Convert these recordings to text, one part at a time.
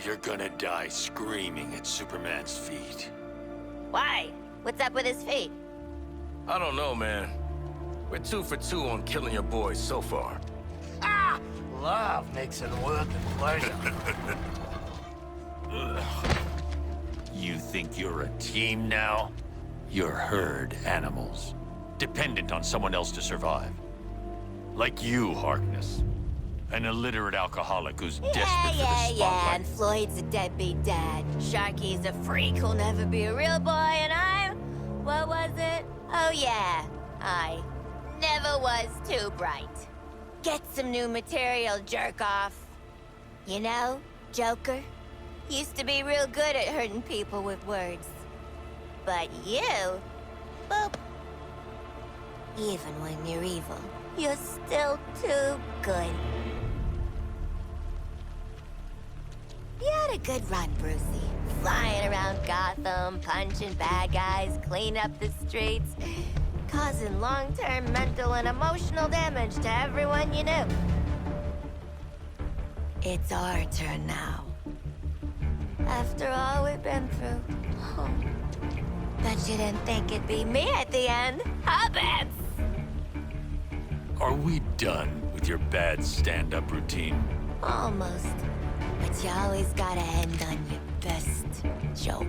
You're gonna die screaming at Superman's feet. Why? What's up with his feet? I don't know, man. We're 2 for 2 on killing your boys so far. Ah! Love makes it worth the pleasure. You think you're a team now? You're herd animals, dependent on someone else to survive. Like you, Harkness. An illiterate alcoholic who's desperate for the spotlight. And Floyd's a deadbeat dad. Sharky's a freak who'll never be a real boy, and I'm... What was it? Oh yeah, I never was too bright. Get some new material, jerk off. You know, Joker used to be real good at hurting people with words. But you, boop. Even when you're evil, you're still too good. You had a good run, Brucey. Flying around Gotham, punching bad guys, cleaning up the streets, causing long-term mental and emotional damage to everyone you knew. It's our turn now. After all we've been through. Oh. Bet you didn't think it'd be me at the end, huh, Bats? Are we done with your bad stand-up routine? Almost. But you always gotta end on your best joke.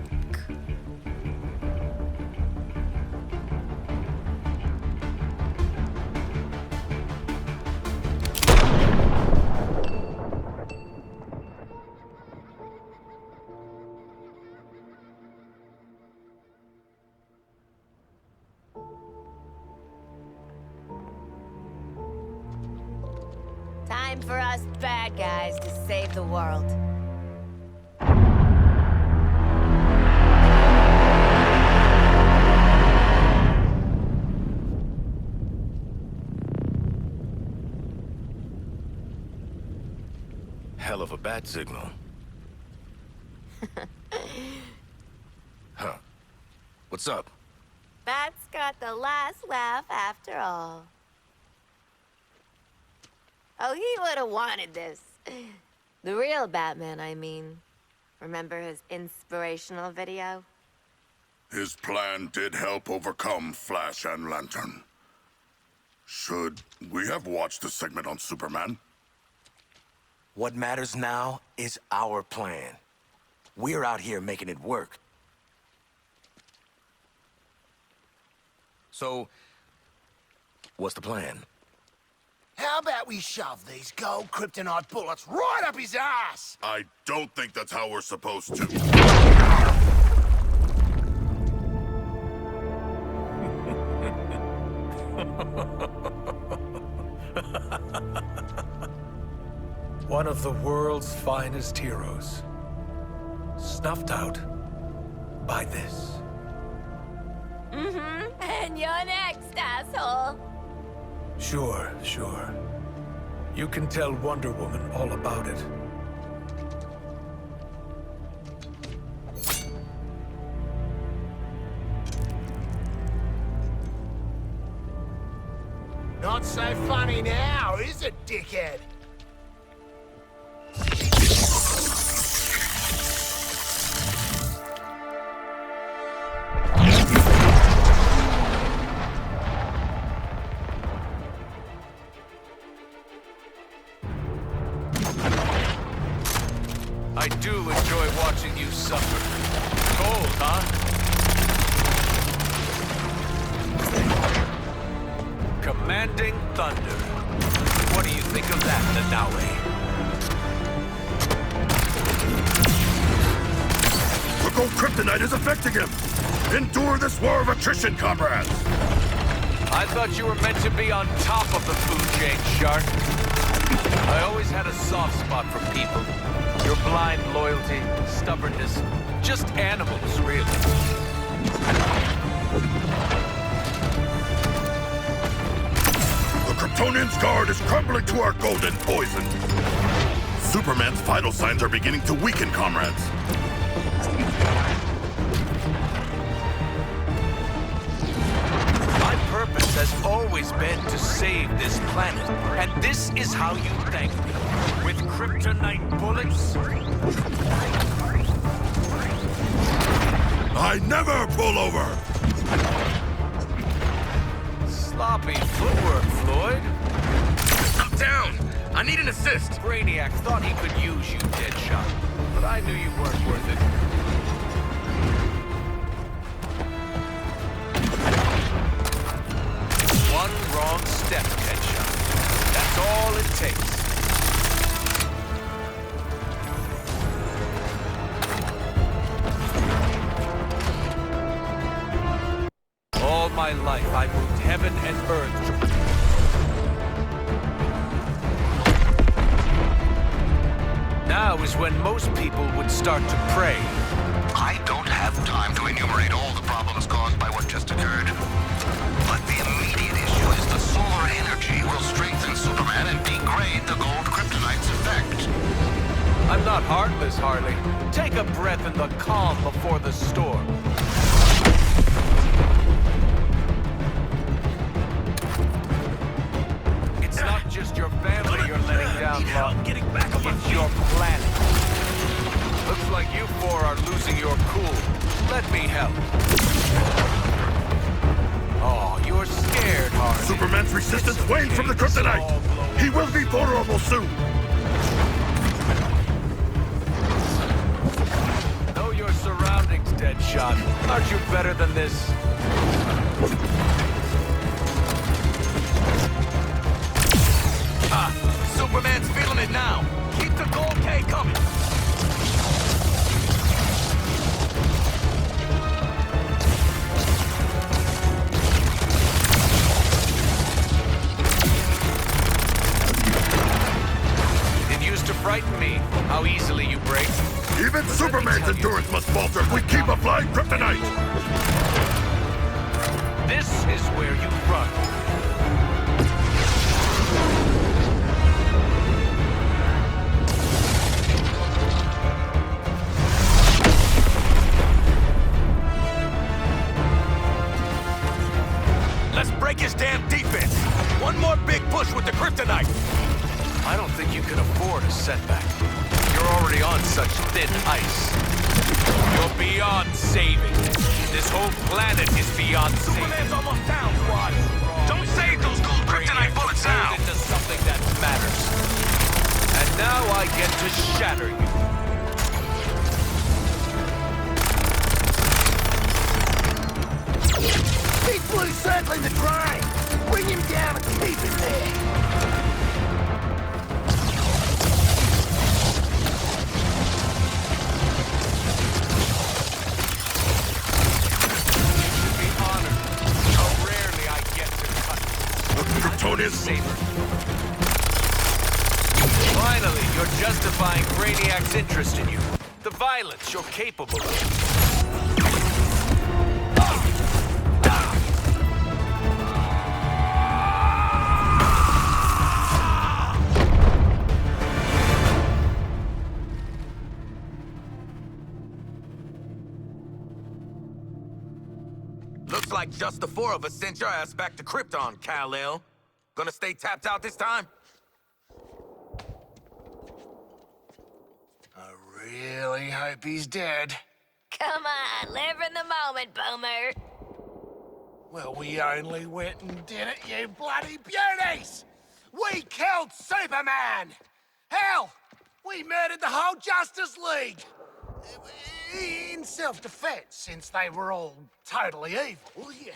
Time for us bad guys to save the world. Hell of a bat signal. Huh. What's up? Bat's got the last laugh after all. Oh, he would have wanted this. The real Batman, I mean. Remember his inspirational video? His plan did help overcome Flash and Lantern. Should we have watched the segment on Superman? What matters now is our plan. We're out here making it work. So, what's the plan? How about we shove these gold kryptonite bullets right up his ass? I don't think that's how we're supposed to. One of the world's finest heroes. Snuffed out by this. Mm-hmm. And you're next, asshole. Sure. You can tell Wonder Woman all about it. Not so funny now, is it, dickhead? I do enjoy watching you suffer. Cold, huh? Commanding Thunder. What do you think of that, Nanaue? The gold kryptonite is affecting him! Endure this war of attrition, comrades! I thought you were meant to be on top of the food chain, Shark. I always had a soft spot for people. Your blind loyalty, stubbornness, just animals, really. The Kryptonian's guard is crumbling to our golden poison. Superman's vital signs are beginning to weaken, comrades. My purpose has always always been to save this planet. And this is how you thank me. With kryptonite bullets? I never pull over! Sloppy footwork, Floyd. I'm down! I need an assist! Brainiac thought he could use you, Deadshot. But I knew you weren't worth it. One wrong step, Deadshot. That's all it takes. All my life, I moved heaven and earth. Now is when most people would start to pray. I don't have time to enumerate all the problems caused by what just occurred. But the immediate issue is the solar energy will strengthen Superman and degrade the gold kryptonite's effect. I'm not heartless, Harley. Take a breath in the calm before the storm. It's not just your family you're letting down, Locke. It's your planet. Looks like you four are losing your cool. Let me help. Oh, you're scared, Harley. Superman's resistance waned from the kryptonite! He will be vulnerable soon! Know your surroundings, Deadshot. Aren't you better than this? Superman's feeling it now! Keep the gold K coming! It used to frighten me how easily you break. Even Superman's endurance must falter if we keep applying kryptonite! This is where you run. Let's break his damn defense! One more big push with the kryptonite! I don't think you can afford a setback. You're already on such thin ice. You're beyond saving. This whole planet is beyond saving. Superman's almost down, squad! Don't save those gold kryptonite bullets now! Turned into something that matters. And now I get to shatter you. Big Blue circling the train! Bring him down and keep him there! Be honored. How rarely I get to cut The Kryptonian saber. Finally, you're justifying Brainiac's interest in you. The violence you're capable of. Looks like just the four of us sent your ass back to Krypton, Kal-El. Gonna stay tapped out this time? I really hope he's dead. Come on, live in the moment, Boomer. Well, we only went and did it, you bloody beauties! We killed Superman! Hell, we murdered the whole Justice League! In self-defense, since they were all totally evil, yeah.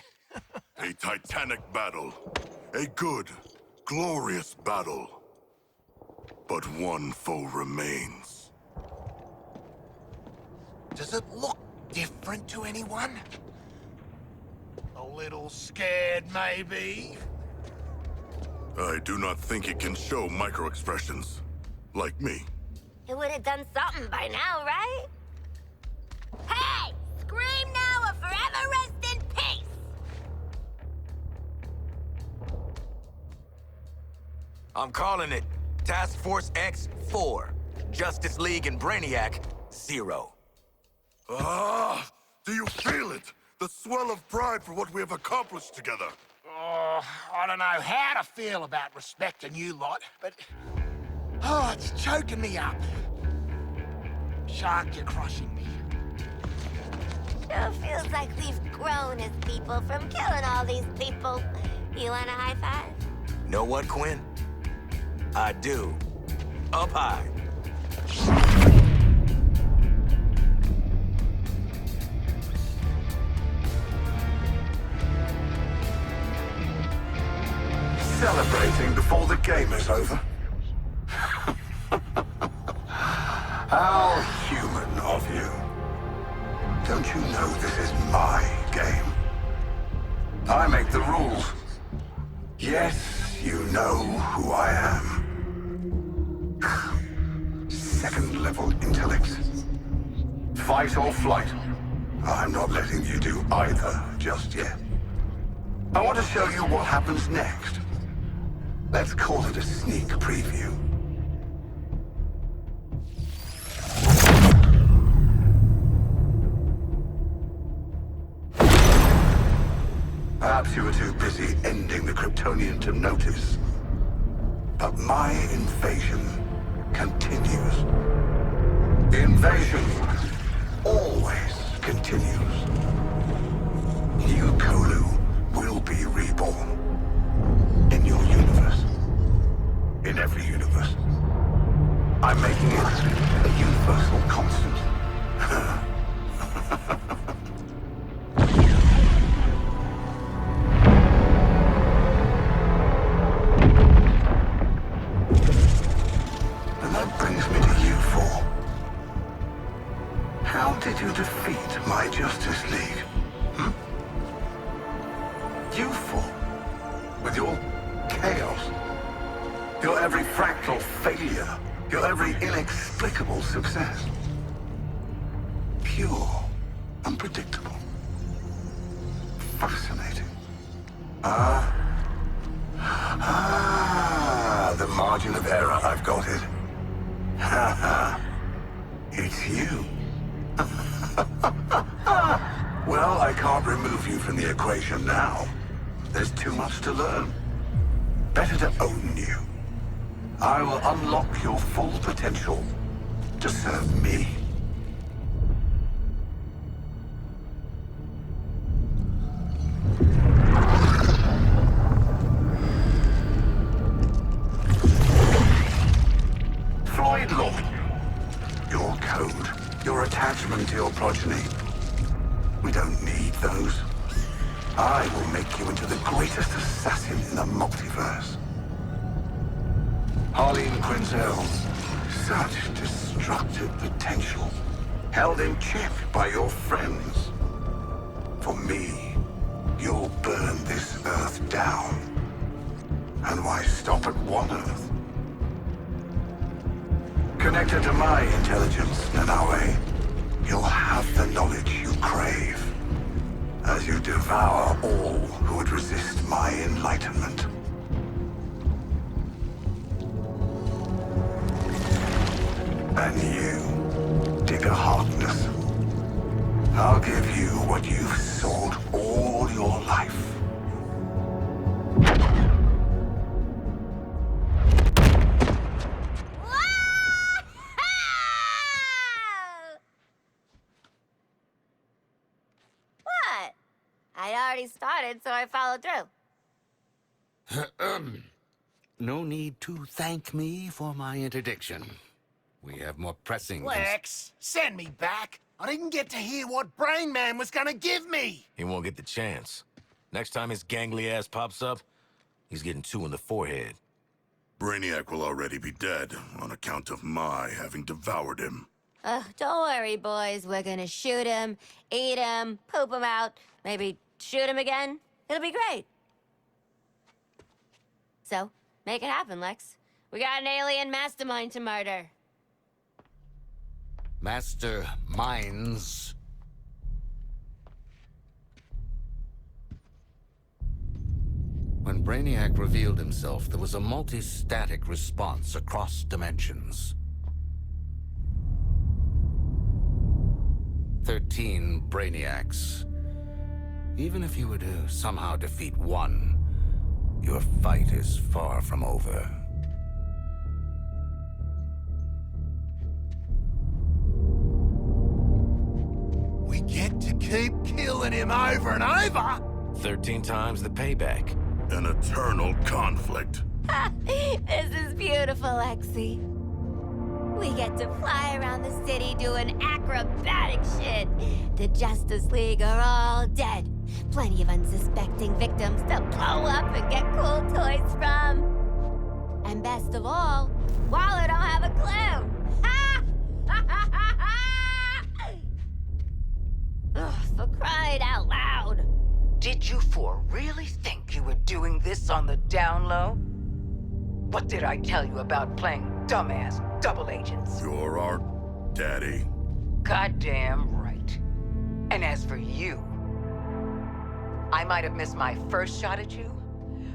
A titanic battle. A good, glorious battle. But one foe remains. Does it look different to anyone? A little scared, maybe? I do not think it can show micro-expressions. Like me. It would have done something by now, right? Hey! Scream now or forever rest in peace! I'm calling it Task Force X-4. Justice League and Brainiac, 0. Ah! Do you feel it? The swell of pride for what we have accomplished together. Oh, I don't know how to feel about respecting you lot, but... Oh, it's choking me up. Shark, you're crushing me. Sure feels like we've grown as people from killing all these people. You want a high five? Know what, Quinn? I do. Up high. Celebrating before the game is over? How human of you. Don't you know this is my game? I make the rules. Yes, you know who I am. Second-level intellect. Fight or flight. I'm not letting you do either just yet. I want to show you what happens next. Let's call it a sneak preview. Perhaps you were too busy ending the Kryptonian to notice. But my invasion continues. The invasion always continues. New Kolu will be reborn. In your universe. In every universe. I'm making it a universal constant. And that brings me to you four. How did you defeat my Justice League? You four. With your chaos. Your every fractal failure. Your every inexplicable success. Pure. Unpredictable. Fascinating. The margin of error, I've got it. It's you. Well, I can't remove you from the equation now. There's too much to learn. Better to own you. I will unlock your full potential to serve me. Floyd Law. Your code, your attachment to your progeny. We don't need those. I will make you into the greatest assassin in the multiverse. Harleen Quinzel, such destructive potential, held in check by your friends. For me, you'll burn this Earth down. And why stop at one Earth? Connected to my intelligence, Nanaue, you'll have the knowledge you crave. As you devour all who would resist my enlightenment. And you, Digger Harkness, I'll give you what you've sought all your life. What? I'd already started, so I followed through. No need to thank me for my interdiction. We have more pressing... Lex, send me back. I didn't get to hear what Brain Man was gonna give me. He won't get the chance. Next time his gangly ass pops up, he's getting 2 in the forehead. Brainiac will already be dead on account of my having devoured him. Don't worry, boys. We're gonna shoot him, eat him, poop him out, maybe shoot him again. It'll be great. So, make it happen, Lex. We got an alien mastermind to murder. Master minds. When Brainiac revealed himself, there was a multi-static response across dimensions. 13 Brainiacs. Even if you were to somehow defeat one, Your fight is far from over. We get to keep killing him over and over! 13 times the payback. An eternal conflict. This is beautiful, Lexi. We get to fly around the city doing acrobatic shit. The Justice League are all dead. Plenty of unsuspecting victims to blow up and get cool toys from. And best of all, Waller don't have a clue. Ugh, for crying out loud. Did you four really think you were doing this on the down low? What did I tell you about playing dumbass double agents? You're our daddy. Goddamn right. And as for you, I might have missed my first shot at you,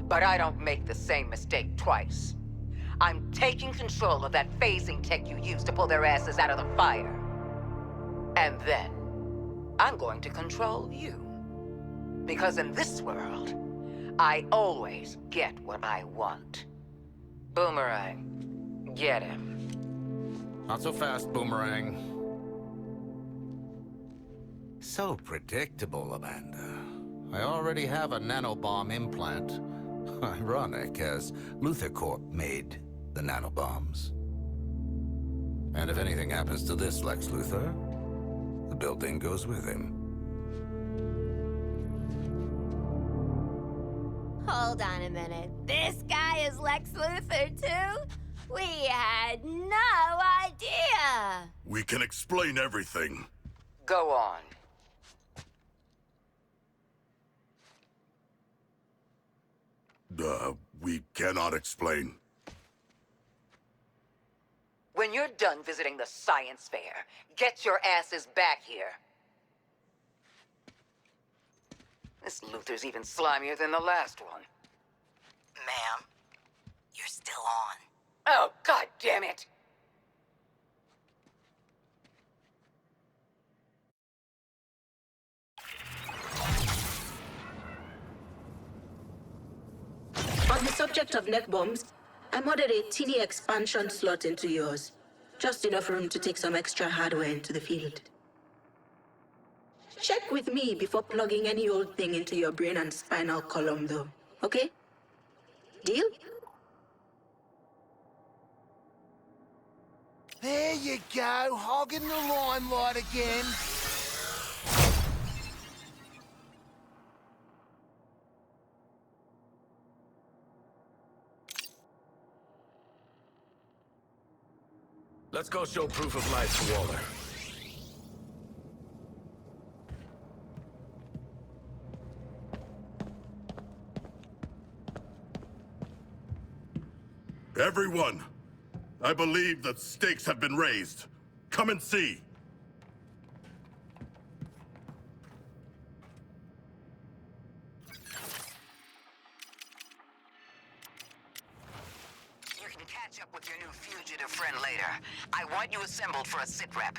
but I don't make the same mistake twice. I'm taking control of that phasing tech you used to pull their asses out of the fire. And then, I'm going to control you. Because in this world, I always get what I want. Boomerang, get him. Not so fast, Boomerang. So predictable, Amanda. I already have a nanobomb implant. Ironic, as Luthor Corp made the nanobombs. And if anything happens to this Lex Luthor, the building goes with him. Hold on a minute. This guy is Lex Luthor, too? We had no idea. We can explain everything. Go on. We cannot explain. When you're done visiting the science fair, get your asses back here. This Luthor's even slimier than the last one. Ma'am, you're still on. Oh, God damn it! On the subject of net bombs, I modded a teeny expansion slot into yours. Just enough room to take some extra hardware into the field. Check with me before plugging any old thing into your brain and spinal column, though. Okay? Deal? There you go, hogging the limelight again. Let's go show proof of life to Waller. Everyone, I believe that stakes have been raised. Come and see. You can catch up with your new fugitive friend later. I want you assembled for a sit-rep.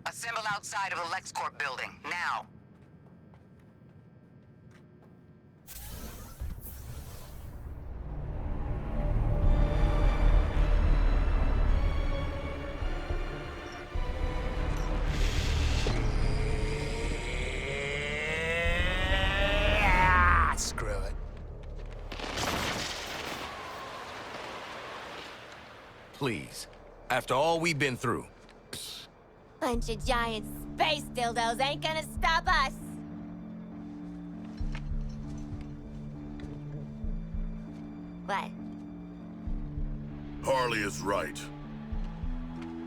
Assemble outside of the LexCorp building, now. Screw it. Please. After all we've been through. Bunch of giant space dildos ain't gonna stop us. What? Harley is right.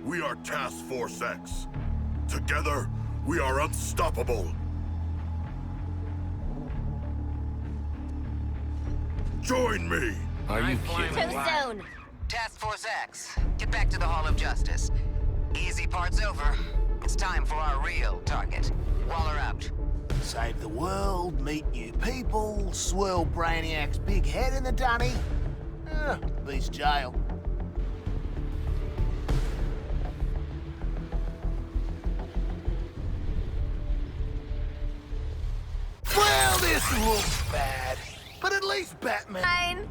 We are Task Force X. Together, we are unstoppable. Join me! Are you kidding? Too soon. Task Force X, get back to the Hall of Justice. Easy part's over. It's time for our real target. Waller out. Save the world, meet new people, swirl Brainiac's big head in the dunny. Beats jail. This looks bad, but at least Batman... Fine.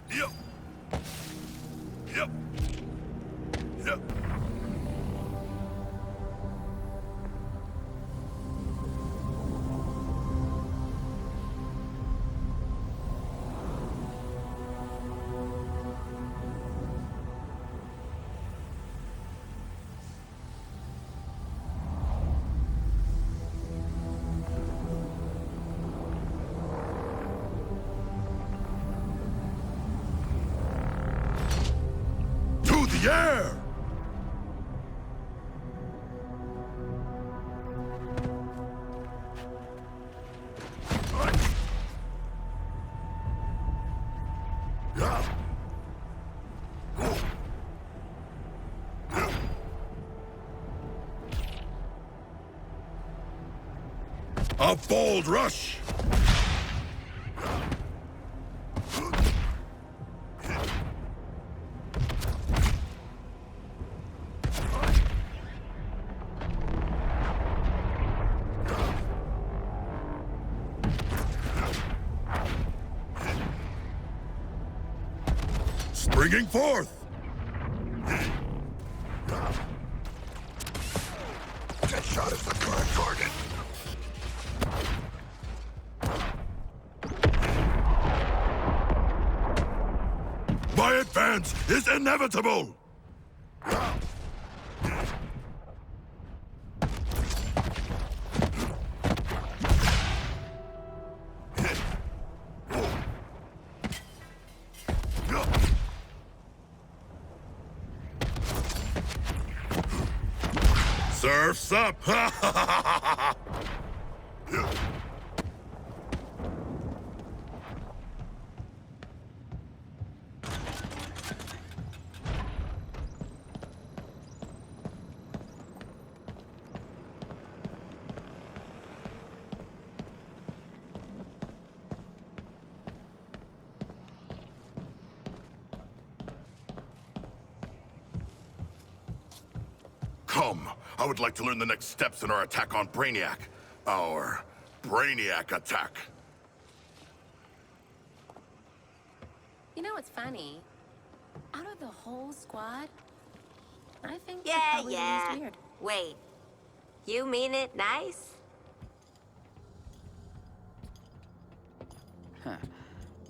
Yep. Yep. Yep. To the air! A bold rush! Springing forth! That shot is the current target. My advance is inevitable! Surf's up! Come, I would like to learn the next steps in our attack on Brainiac. Our Brainiac attack. You know what's funny? Out of the whole squad, I think you're Yeah, probably the yeah. least weird. Wait. You mean it nice?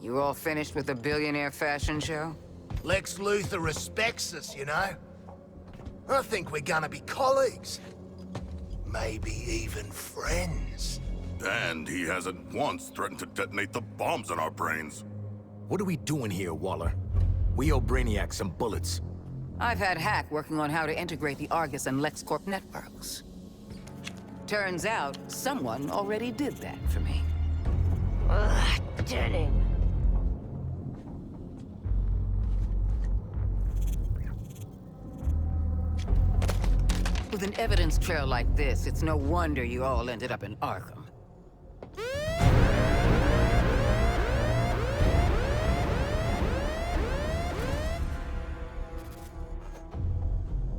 You all finished with the billionaire fashion show? Lex Luthor respects us, you know? I think we're gonna be colleagues. Maybe even friends. And he hasn't once threatened to detonate the bombs in our brains. What are we doing here, Waller? We owe Brainiac some bullets. I've had Hack working on how to integrate the Argus and LexCorp networks. Turns out, someone already did that for me. Ugh, did it. With an evidence trail like this, it's no wonder you all ended up in Arkham.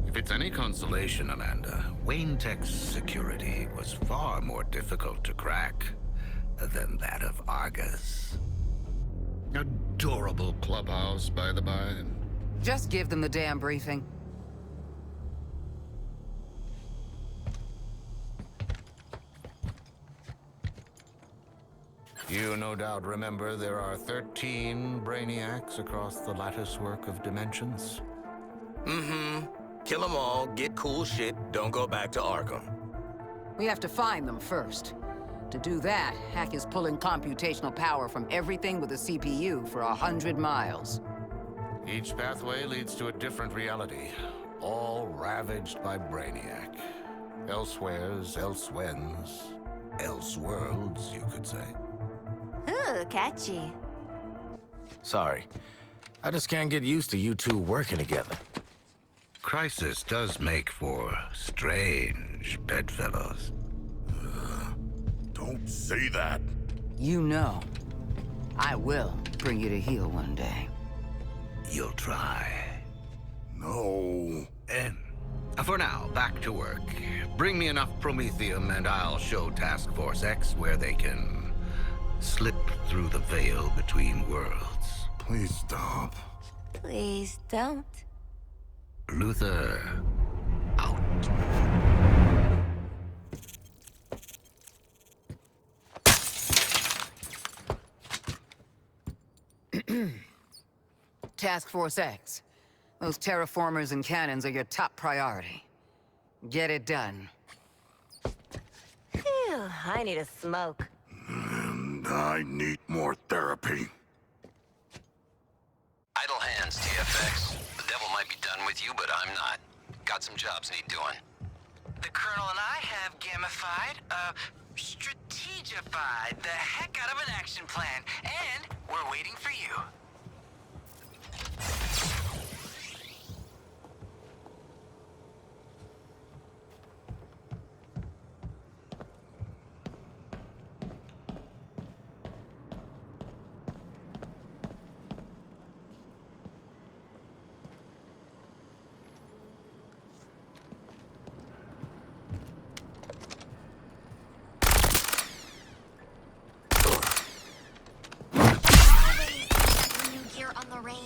If it's any consolation, Amanda, Wayne Tech's security was far more difficult to crack than that of Argus. Adorable clubhouse, by the by. Just give them the damn briefing. You no doubt remember there are 13 Brainiacs across the latticework of dimensions. Mm-hmm. Kill them all, get cool shit, don't go back to Arkham. We have to find them first. To do that, Hack is pulling computational power from everything with a CPU for 100 miles. Each pathway leads to a different reality, all ravaged by Brainiac. Elsewheres, elsewhens, elseworlds, you could say. Ooh, catchy. Sorry. I just can't get used to you two working together. Crisis does make for strange bedfellows. Don't say that. You know, I will bring you to heel one day. You'll try. No. For now, back to work. Bring me enough Promethium and I'll show Task Force X where they can slip through the veil between worlds. Please stop. Please don't. Luther, out. Task Force X. Those terraformers and cannons are your top priority. Get it done. Phew, I need a smoke. And I need more therapy. Idle hands, TFX. The devil might be done with you, but I'm not. Got some jobs need doing. The Colonel and I have gamified, strategified the heck out of an action plan, and we're waiting for you. On the range.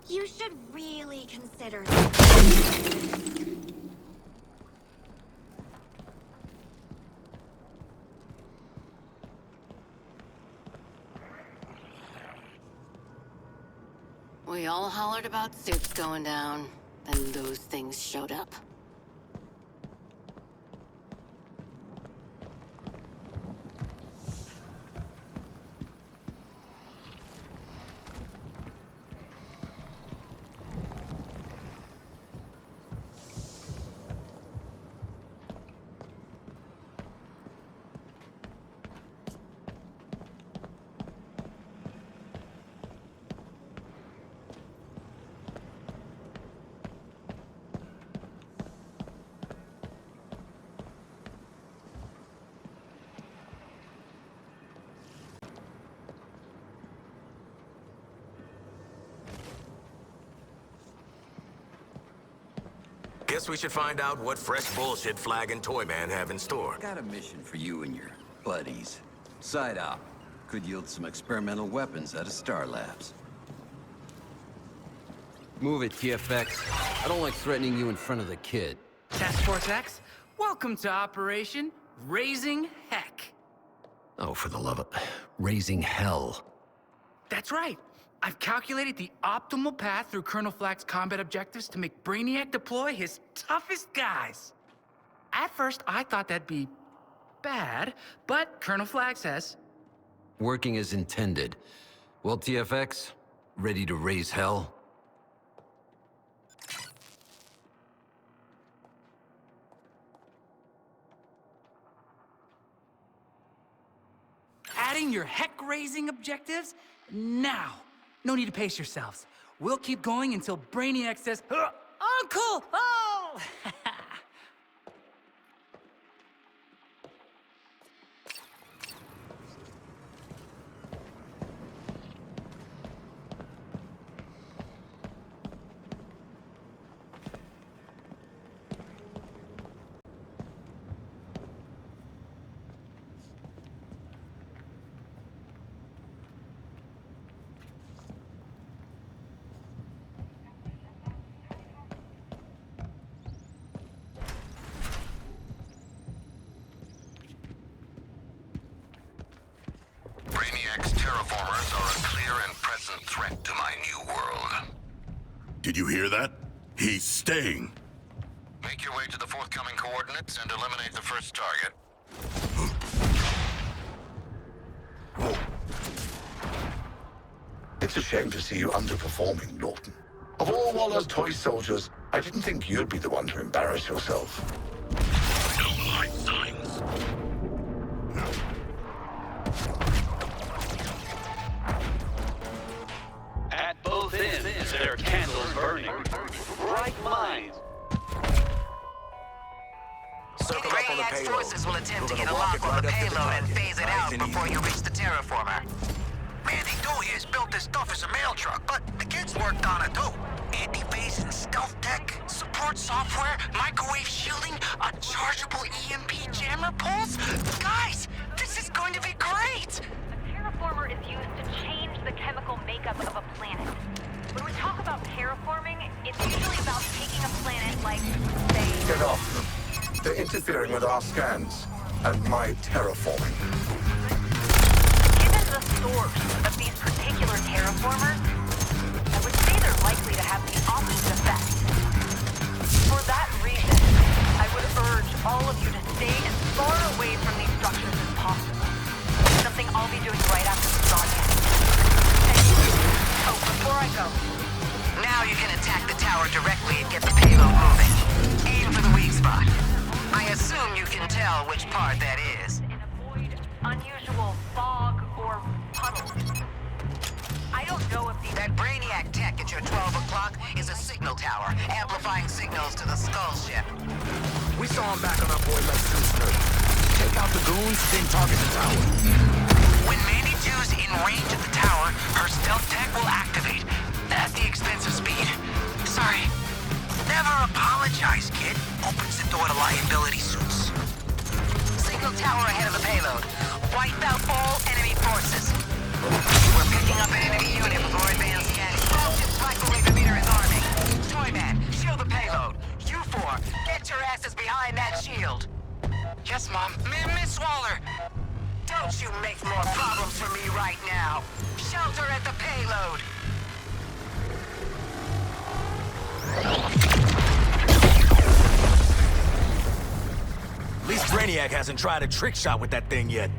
You should really consider We all hollered about suits going down, then those things showed up. Guess we should find out what fresh bullshit Flag and Toyman have in store. Got a mission for you and your buddies. Side op. Could yield some experimental weapons out of Star Labs. Move it, TFX. I don't like threatening you in front of the kid. Task Force X, welcome to Operation Raising Heck. Oh, for the love of... Raising hell. That's right. I've calculated the optimal path through Colonel Flag's combat objectives to make Brainiac deploy his toughest guys. At first, I thought that'd be bad, but Colonel Flag says... Working as intended. Well, TFX, ready to raise hell? Adding your heck-raising objectives? Now! No need to pace yourselves. We'll keep going until Brainiac says, Uncle! Oh! Brainiac's terraformers are a clear and present threat to my new world. Did you hear that? He's staying. Make your way to the forthcoming coordinates and eliminate the first target. It's a shame to see you underperforming, Lawton. Of all Waller's toy soldiers, I didn't think you'd be the one to embarrass yourself. No life signs. payload. forces will attempt We're to get gonna a walk lock it on right the up to the payload and target. phase it Nice out and before easy. you reach the terraformer. Mandy Dewey has built this stuff as a mail truck, but the kids worked on it too. Anti-phase and stealth tech, support software, microwave shielding, a chargeable EMP jammer pulse. Guys, this is going to be great! Terraformer is used to change the chemical makeup of a planet. When we talk about terraforming, it's usually about taking a planet like, say... Get off them. They're interfering with our scans and my terraforming. Given the source of these particular terraformers, I would say they're likely to have the opposite effect. For that reason, I would urge all of you to stay as far away from these structures as possible. Something I'll be doing right after this broadcast. Oh, before I go. Now you can attack the tower directly and get the payload moving. Aim for the weak spot. I assume you can tell which part that is. Unusual fog or puddles. I don't know if That Brainiac tech at your 12 o'clock is a signal tower, amplifying signals to the Skull ship. We saw him back on our boy Lex Luthor. Take out the goons, then target the tower. When Mandy Dew's in range of the tower, her stealth tech will activate. At the expense of speed. Sorry. Never apologize, kid. Opens the door to liability suits. Signal tower ahead of the payload. Wipe out all enemy forces. We're picking up an enemy unit before advanced scanning. Focus microwave emitter is arming. Toyman, shield the payload. You four, get your asses behind that shield. Yes, Mom. Miss Waller. Don't you make more problems for me right now. Shelter at the payload. At least Brainiac hasn't tried a trick shot with that thing yet.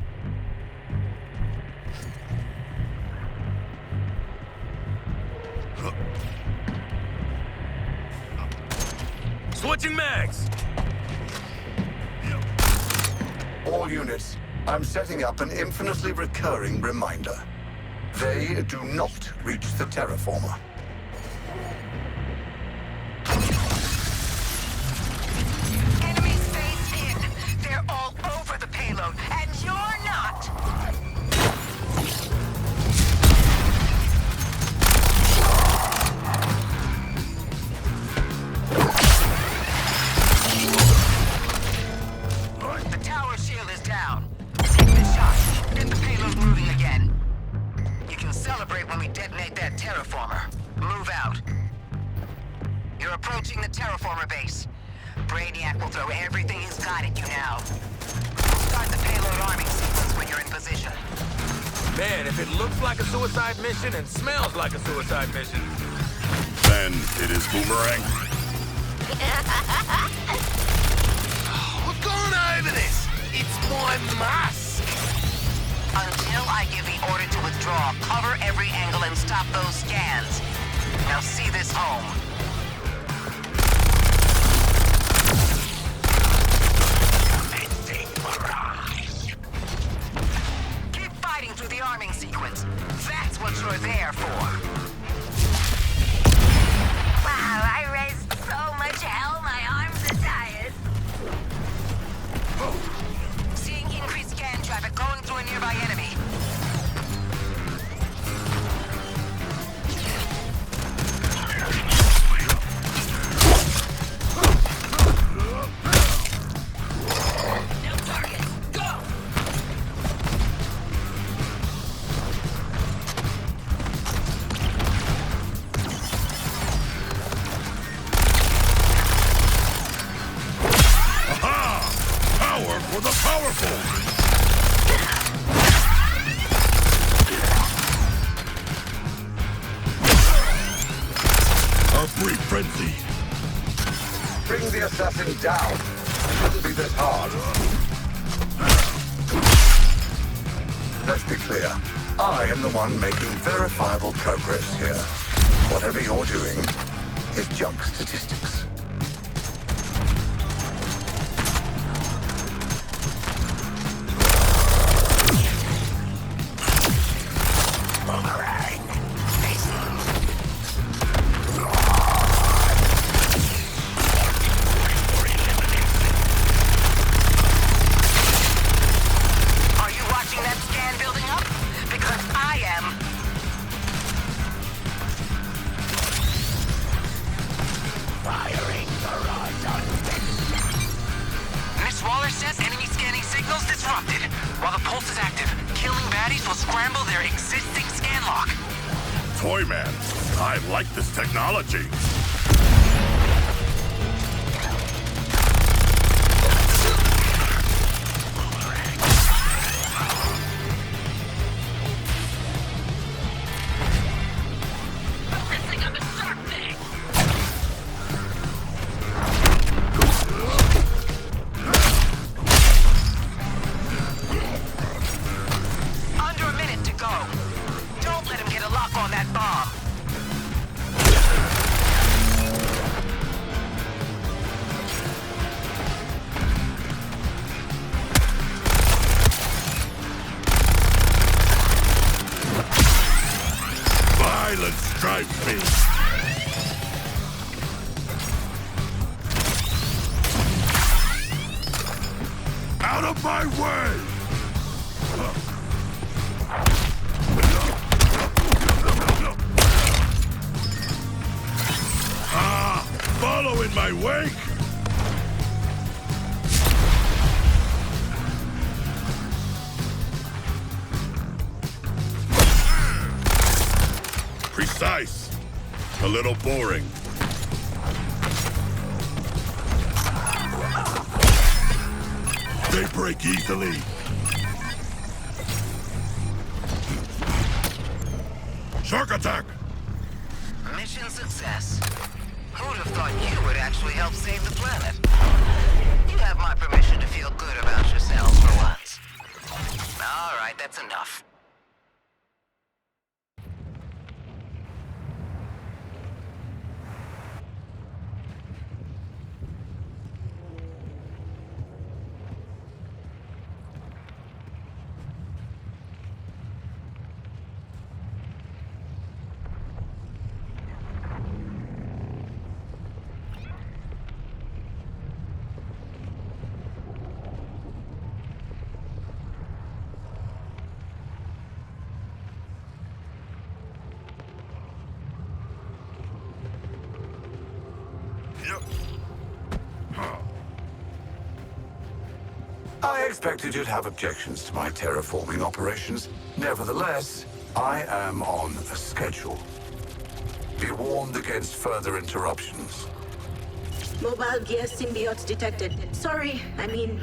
Switching mags! All units, I'm setting up an infinitely recurring reminder. They do not reach the terraformer. Enemies phased in. They're all over the payload, and you're not. The tower shield is down. Take the shot. Get the payload moving again. You can celebrate when we detonate that terraformer. Move out. You're approaching the terraformer base. Brainiac will throw everything he's got at you now. We'll start the payload arming sequence when you're in position. Man, if it looks like a suicide mission and smells like a suicide mission. Then it is Boomerang. We're going over this. It's my mask. Until I give the order to withdraw, cover every angle and stop those scans. Now see this home. Keep fighting through the arming sequence. That's what you're there for. Wow, I raised so much hell, my arms are tired. Seeing increased scan traffic going through a nearby enemy. Power for the powerful! A brief frenzy! Bring the assassin down. It shouldn't be this hard. Let's be clear. I am the one making verifiable progress here. Whatever you're doing is junk statistics. Controller says enemy scanning signals disrupted. While the pulse is active, killing baddies will scramble their existing scan lock. Toyman, I like this technology. Under a minute to go. Don't let him get a lock on that bomb. Violence drives me. Out of my way! Follow in my wake! Precise. A little boring. They break easily. Shark attack! Mission success. Who'd have thought you would actually help save the planet? You have my permission to feel good about yourselves for once. All right, that's enough. I expected you'd have objections to my terraforming operations. Nevertheless, I am on a schedule. Be warned against further interruptions. Mobile gear symbiotes detected. Sorry, I mean,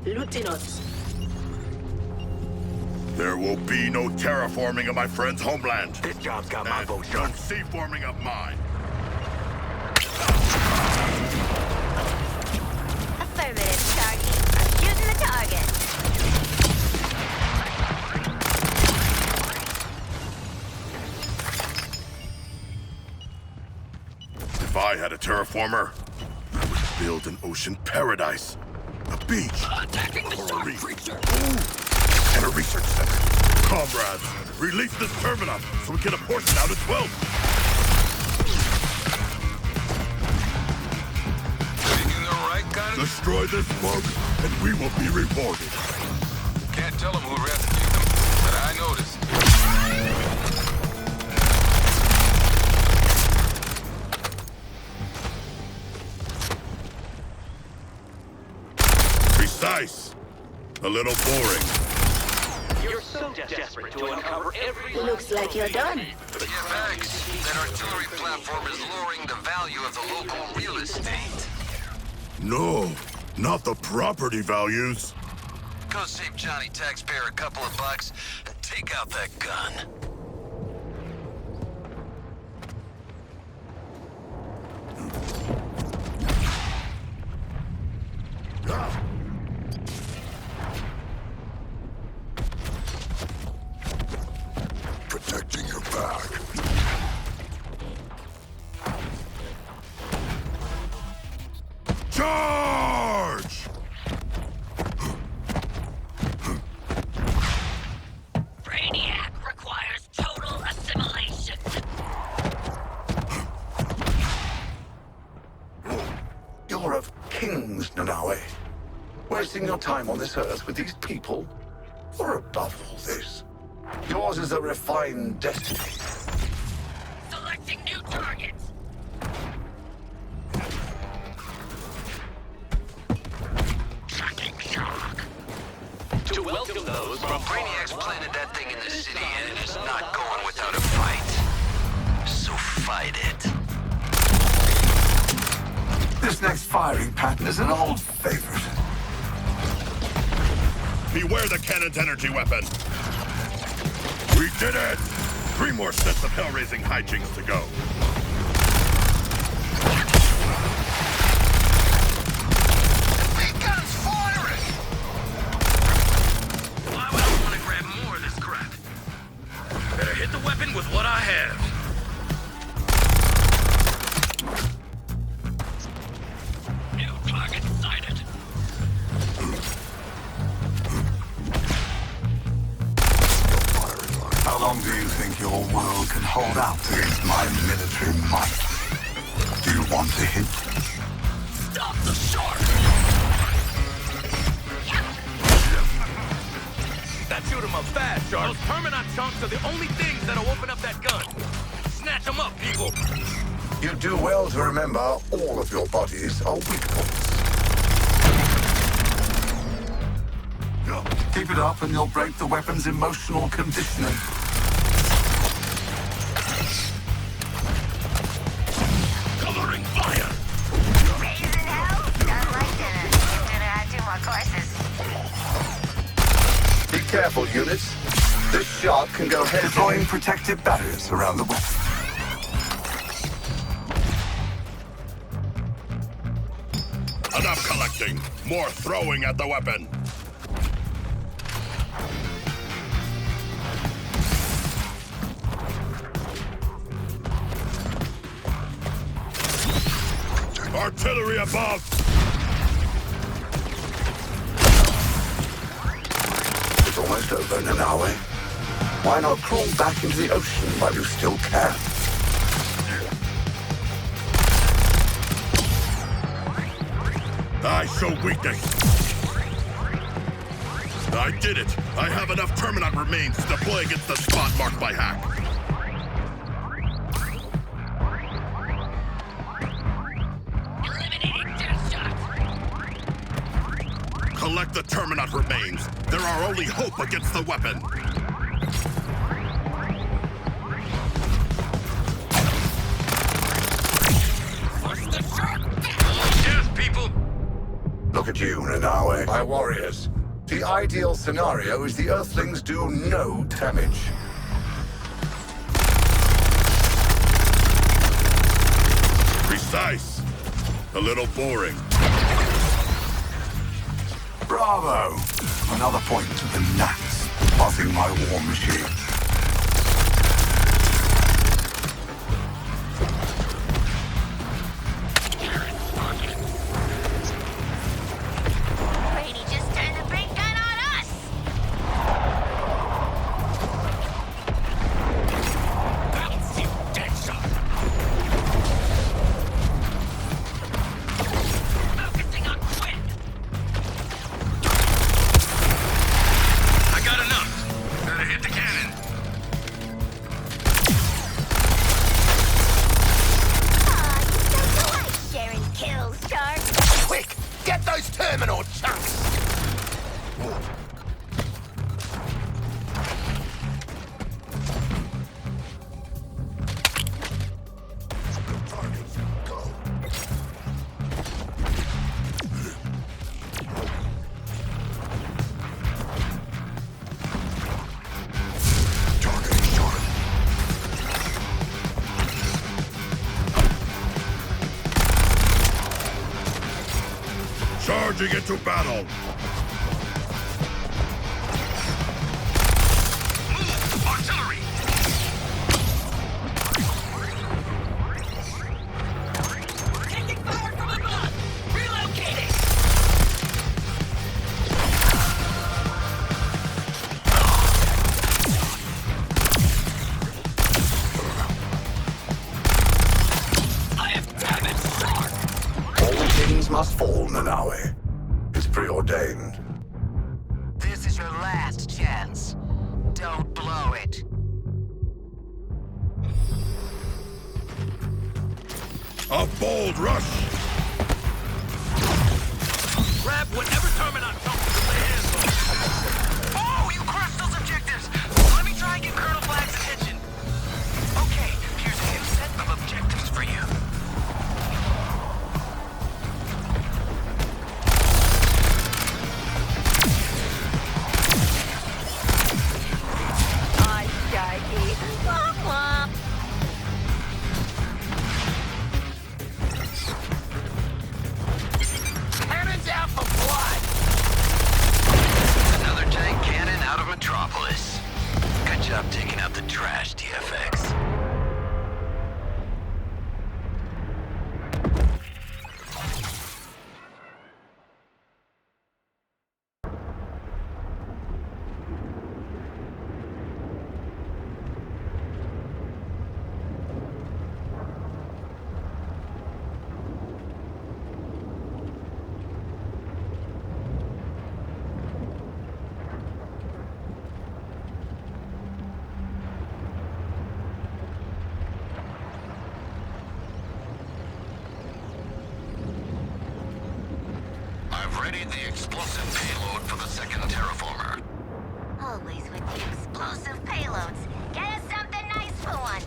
Lutinous. There will be no terraforming of my friend's homeland. This job's got my vote, No sea-forming of mine. Affirmative, Sharky. I'm shooting the target. If I had a terraformer, I would build an ocean paradise. A beach. Attacking the or a star reef. creature. And a research center. Comrades, release this terminus so we get a portion out of 12. Thinking the right kind of... Destroy this smoke, and we will be rewarded. Can't tell them who rescued them, but I noticed. Precise. A little boring. You're so desperate to uncover every... Looks like you're done. TFX, that artillery platform is lowering the value of the local real estate. No, not the property values. Go save Johnny taxpayer a couple of bucks and take out that gun. Protecting your back. Charge! Brainiac requires total assimilation. You're of kings, Nanaue. Wasting your time on this earth with these people? Or above all this, yours is a refined destiny. Selecting new targets. Tracking those. Well, Brainiac's planted that thing in the city, and it's not going without a fight. So fight it. This next firing pattern is an old favorite. Beware the cannon's energy weapon. We did it! 3 more sets of hell-raising hijinks to go. The gun's firing! Why would I want to grab more of this crap? Better hit the weapon with what I have. New target sighted. How long do you think your world can hold out against my military might? Do you want a hint? Stop the shark! That shoot 'em up fast, Shark. Those permanent chunks are the only things that'll open up that gun. Snatch 'em up, people. You do well to remember all of your bodies are weak points. Keep it up and you'll break the weapon's emotional conditioning. Covering fire! Raising hell? Don't like dinner. Dinner had 2 more courses. Be careful, units. This shark can go ahead deploying protective barriers around the weapon. Enough collecting. More throwing at the weapon. Artillery above! It's almost over, Nanaue. Why not crawl back into the ocean while you still can? I show weakness. I did it. I have enough Terminat remains to deploy against the spot marked by Hack. Collect the Terminat remains. There are only hope against the weapon. Yes, people! Look at you, Nanaue. My warriors. The ideal scenario is the Earthlings do no damage. Precise. A little boring. Bravo! Another point to the gnats buzzing my war machine. Brady just turned the big gun on us! That's you, dead shot! Focusing on Quinn! I got enough. Better hit the cannon. Aw, you so like sharing kills, Shark. Quick! Get those terminal chunks! Charging into battle. Move! Artillery! Taking fire from above! Relocating! I have damaged Shark! All things must fall, Nanaue. It's preordained. This is your last chance. Don't blow it. A bold rush. Grab whatever Terminat comes to lay hands on. Ready the explosive payload for the second terraformer. Always with the explosive payloads. Get us something nice for once.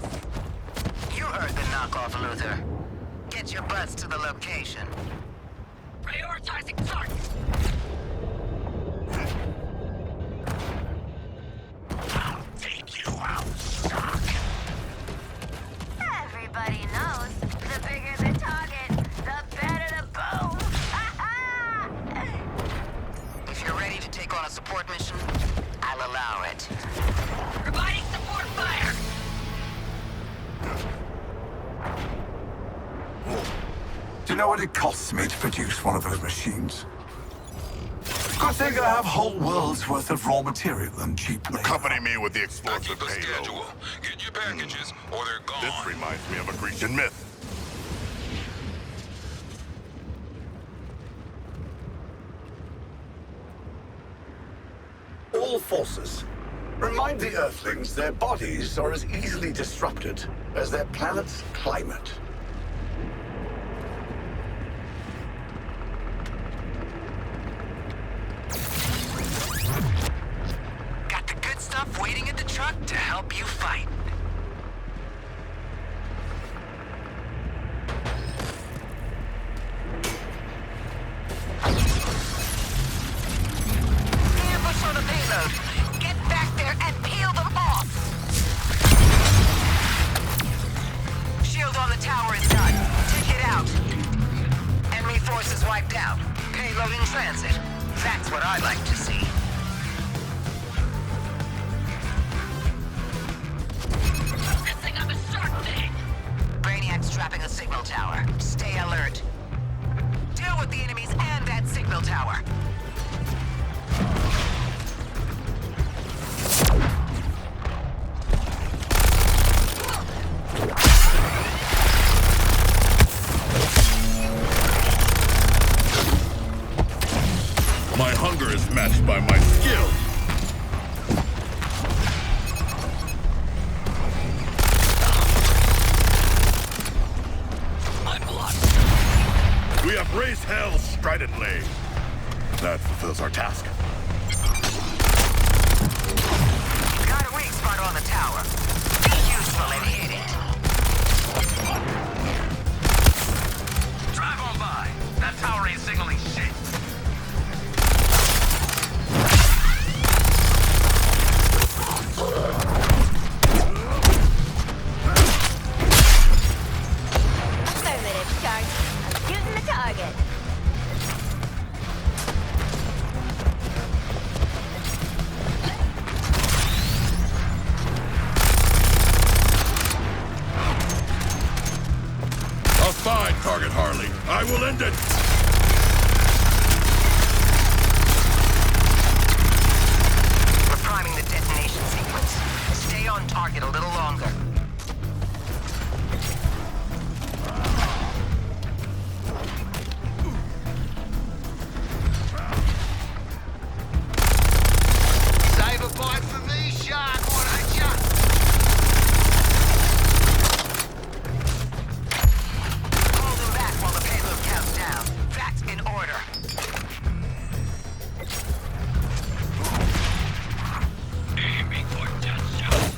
You heard the knockoff, Luther. Get your butts to the location. Prioritizing targets. I'll take you out, Shock. Everybody knows the bigger the target, the better the boom. If you're ready to take on a support mission, I'll allow it. Providing support fire. Do you know what it costs me to produce one of those machines? Good thing I have whole world's worth of raw material and cheap labor. Accompany me with the explosive The payload. schedule. Get your packages, or they're gone. This reminds me of a Grecian myth. All forces. Remind the Earthlings their bodies are as easily disrupted as their planet's climate. Got the good stuff waiting in the truck to help you fight. Ambush on the payload. Get back there and peel them off. Shield on the tower is done. Take it out. Enemy forces wiped out. Payload in transit. That's what I like to see. Focusing on the shark thing. Brainiac's trapping a signal tower. Stay alert. Deal with the enemies and that signal tower. My hunger is matched by my skill. I'm blocked. We have raised hell stridently. That fulfills our task. Got a weak spot on the tower. Be useful and hit it. Drive on by. That tower ain't signaling shit. Affirmative, Shark. I'm shooting the target. A fine target, Harley. I will end it. We're priming the detonation sequence. Stay on target a little longer. Save a bite for me, Shark, why don't ya? Hold them back while the payload counts down. That's in order. Aiming for touchdown.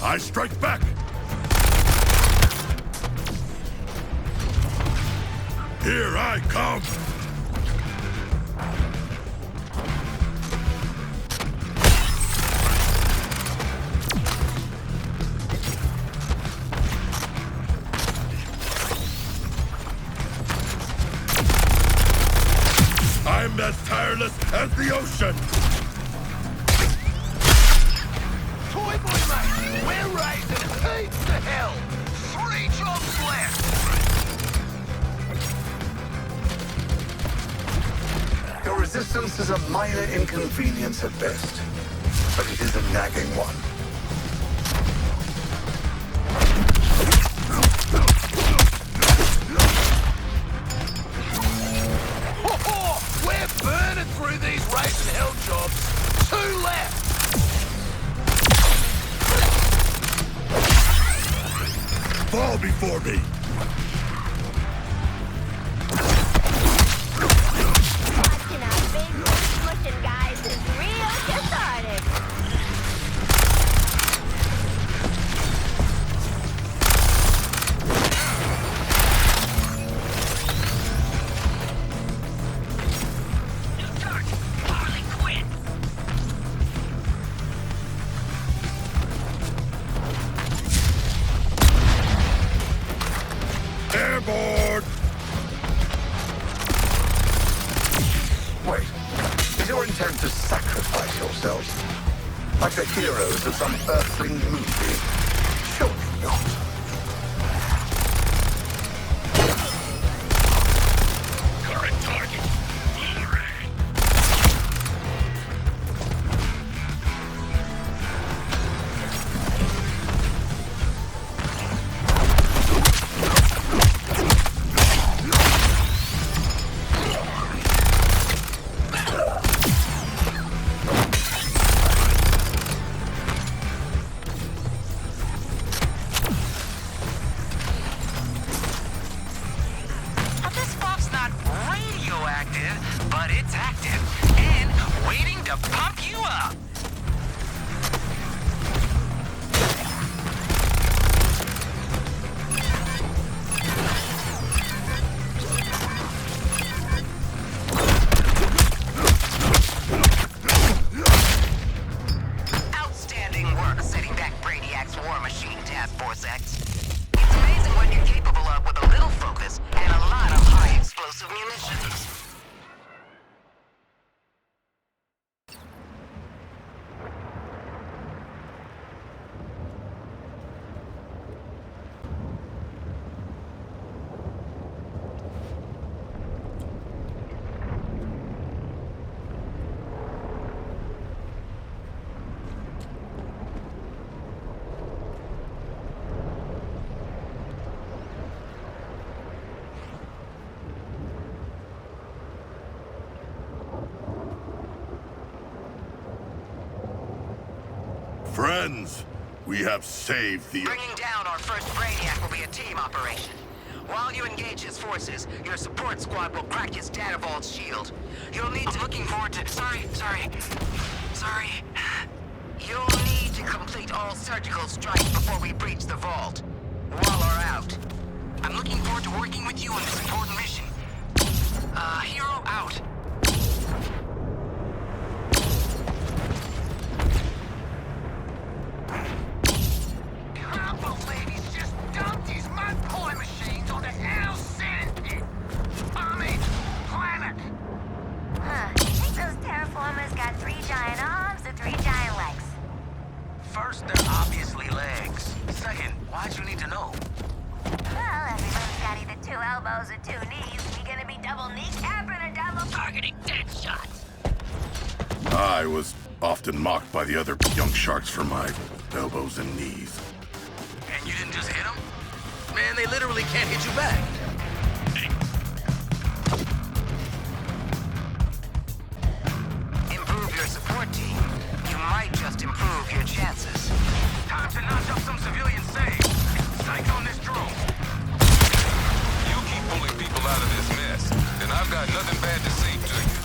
I strike back. Here I come. I'm as tireless as the ocean. Toy boy, mate, we're raising heaps to hell. 3 jobs left. Your resistance is a minor inconvenience at best, but it is a nagging one. We're burning through these raising hell jobs. 2 left. fall before me! Watching our big smushing guys is real cathartic. Airborne! Wait, is your intent to sacrifice yourselves? Like the heroes of some earthling movie? Surely not. Current target, E-Ray. This bomb's not radioactive, but it's active and waiting to pump you up. Outstanding work setting back Brainiac's war machine, Task Force X. It's amazing what you're capable of with a little focus and a lot of high explosive munitions. Friends, we have saved the... Bringing down our first Brainiac will be a team operation. While you engage his forces, your support squad will crack his data vault's shield. You'll need to... Looking forward to... Sorry. You'll need to complete all surgical strikes before we breach the vault. Wall are out. I'm looking forward to working with you on this important mission. Hero out. I think those terraformers got 3 giant arms and 3 giant legs. First, they're obviously legs. Second, why'd you need to know? Well, everyone's got either 2 elbows or 2 knees. You're gonna be double kneecapping or double targeting dead shots. I was often mocked by the other young sharks for my elbows and knees. And you didn't just hit them? Man, they literally can't hit you back. Improve your support team. You might just improve your chances. Time to notch up some civilian saves. Psych on this drone. You keep pulling people out of this mess, and I've got nothing bad to say to you.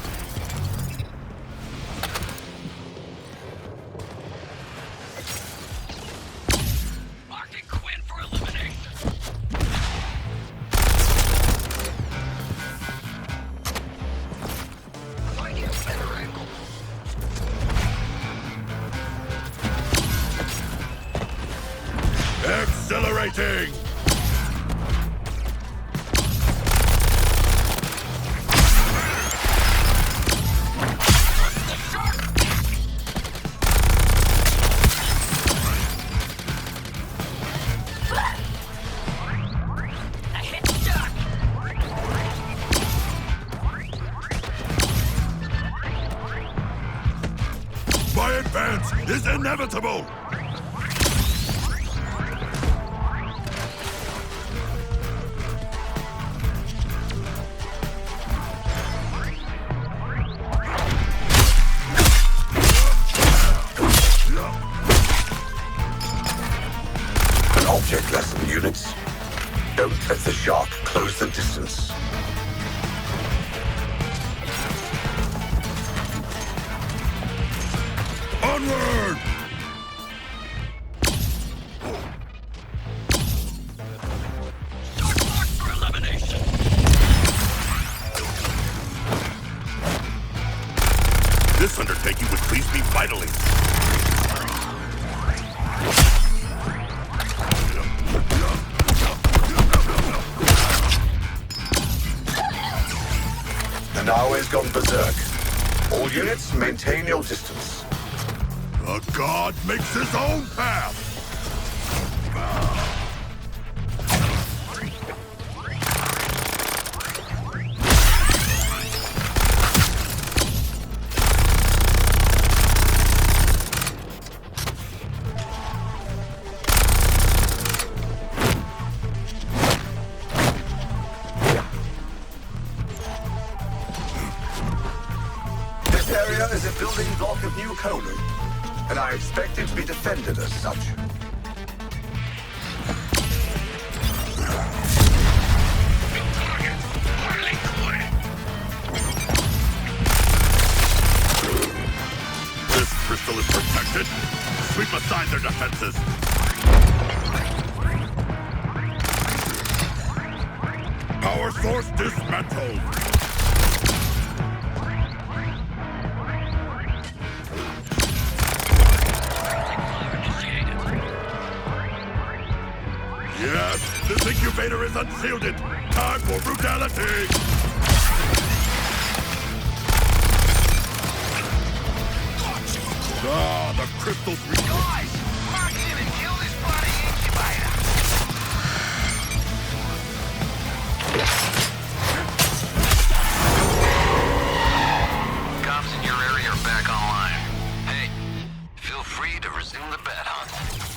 Marking Quinn for elimination. I get a better angle. Accelerating! My advance is inevitable! Object lesson units. Don't let the shark close the distance. Onward! This undertaking would please me vitally. The Nahue's gone berserk. All units, maintain your distance. A god makes his own path! This area is a building block of New Konu, and I expect it to be defended as such. This crystal is protected. Sweep aside their defenses. Power source dismantled. Yes, this incubator is unshielded. Time for brutality. Ah, the crystal's Guys, mark in and kill this bloody incubator. Cops in your area are back online. Hey, feel free to resume the bat hunt.